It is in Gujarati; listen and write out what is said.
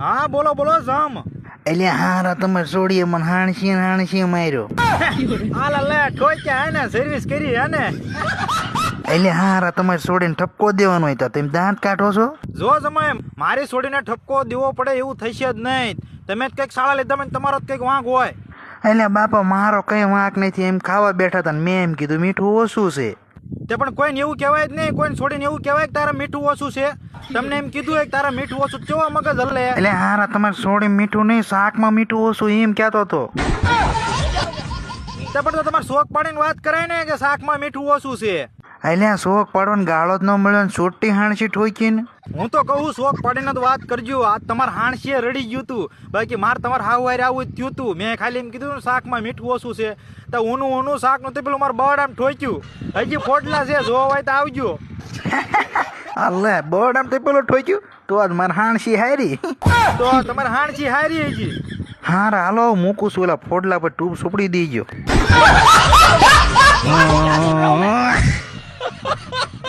હા બોલો બોલો જામ. એટલે હારા તમે છોડીએ મને હાણસી માર્યો. આલા લે ઠોક્યા હે ને સર્વિસ કરી હે ને. એટલે હારા તમારે છોડીને ઠપકો દેવાનો હોય તો તમે દાંત કાઢો છો. જો સમય મારી છોડીને ઠપકો દેવો પડે એવું થશે જ નહીં. તમે જ કંઈક શાળા લીધા ને તમારો જ કંઈક વાંક હોય. એટલે બાપા મારો કઈ વાંક નથી, એમ ખાવા બેઠા હતા ને મેં એમ કીધું મીઠું ઓછું છે. તે પણ કોઈને એવું કહેવાય જ નહીં. કોઈને છોડીને એવું કહેવાય કે તારા મીઠું ઓછું છે. તમને એમ કીધું હોય કે તારા મીઠું ઓછું કેવા મગજ હલે. એટલે હારા તમારે છોડી મીઠું નહીં શાકમાં મીઠું ઓછું એમ કહેતો હતો. તે પણ તો તમારે શોખ પાડીને વાત કરાય ને કે શાકમાં મીઠું ઓછું છે. એટલે શોખ પાડવાનો ગાળો જ ન મળ્યો ને છોટી હાણસી ઠોકીને. હું તો કહું શોખ પાડીને તો વાત કરજો. આ તમારે હાણસીએ રડી ગયું તું. બાકી મારે તમારે હાવ વારે આવું જ થયું તું. મેં ખાલી એમ કીધું ને શાકમાં મીઠું ઓછું છે તો ઊનું શાક નું પેલું મારું બળ આમ ઠોક્યું. હજી ફોટલા છે જોવા હોય તો આવજો. અલ્લે બોર્ડ આમ તો પેલો ઠોક્યું તો આજ મારે હાણસી હારી. તો તમારે હાણસી હારી હજી. હારા હાલો મૂકું છું, ઓલા ફોડલા પર ટૂબ સુપડી દીજો.